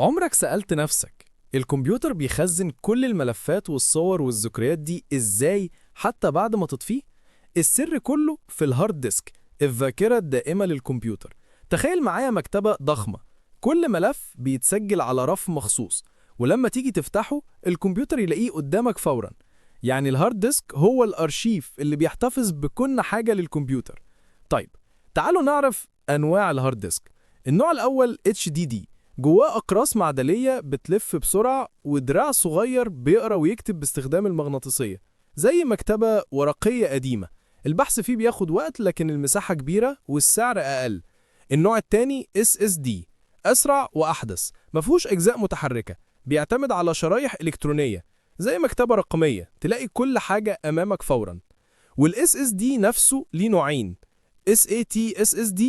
عمرك سألت نفسك الكمبيوتر بيخزن كل الملفات والصور والذكريات دي إزاي حتى بعد ما تطفيه؟ السر كله في الهارد ديسك، الذاكرة الدائمة للكمبيوتر. تخيل معايا مكتبة ضخمة، كل ملف بيتسجل على رف مخصوص، ولما تيجي تفتحه الكمبيوتر يلاقيه قدامك فورا. يعني الهارد ديسك هو الأرشيف اللي بيحتفظ بكل حاجة للكمبيوتر. طيب، تعالوا نعرف أنواع الهارد ديسك. النوع الأول HDD، جواه أقراص معدنية بتلف بسرعة ودراع صغير بيقرأ ويكتب باستخدام المغناطيسية، زي مكتبة ورقية قديمة. البحث فيه بياخد وقت لكن المساحة كبيرة والسعر أقل. النوع التاني SSD، أسرع وأحدث، مفهوش أجزاء متحركة، بيعتمد على شرايح إلكترونية زي مكتبة رقمية، تلاقي كل حاجة أمامك فوراً. والاس اس دي نفسه ليه نوعين: SATA SSD،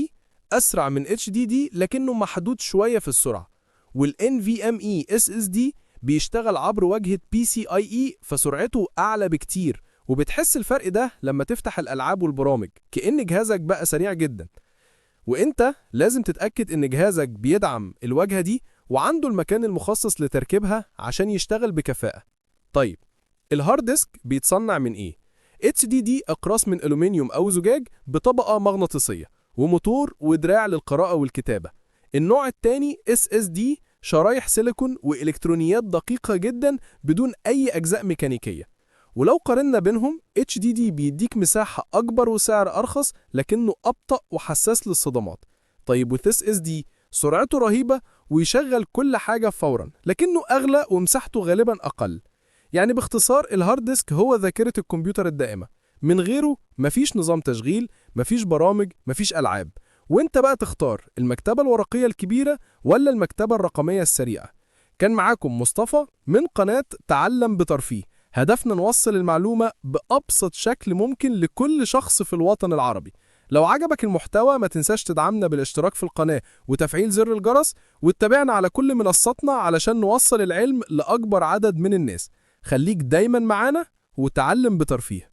أسرع من HDD لكنه محدود شوية في السرعة، والNVMe SSD بيشتغل عبر واجهة PCIe فسرعته أعلى بكتير، وبتحس الفرق ده لما تفتح الألعاب والبرامج كأن جهازك بقى سريع جدا. وإنت لازم تتأكد إن جهازك بيدعم الواجهة دي وعنده المكان المخصص لتركيبها عشان يشتغل بكفاءة. طيب، الهارد ديسك بيتصنع من إيه؟ HDD أقراص من ألومنيوم أو زجاج بطبقة مغناطيسية، وموتور ودراع للقراءة والكتابة. النوع الثاني SSD، شرايح سيليكون وإلكترونيات دقيقة جدا بدون أي أجزاء ميكانيكية. ولو قارنا بينهم HDD بيديك مساحة أكبر وسعر أرخص لكنه أبطأ وحساس للصدمات. طيب، SSD سرعته رهيبة ويشغل كل حاجة فورا لكنه أغلى ومساحته غالبا أقل. يعني باختصار الهارد ديسك هو ذاكرة الكمبيوتر الدائمة، من غيره مفيش نظام تشغيل، مفيش برامج، مفيش ألعاب. وانت بقى تختار المكتبة الورقية الكبيرة ولا المكتبة الرقمية السريعة. كان معاكم مصطفى من قناة تعلم بترفيه، هدفنا نوصل المعلومة بأبسط شكل ممكن لكل شخص في الوطن العربي. لو عجبك المحتوى ما تنساش تدعمنا بالاشتراك في القناة وتفعيل زر الجرس، واتبعنا على كل منصاتنا علشان نوصل العلم لأكبر عدد من الناس. خليك دايما معانا وتعلم بترفيه.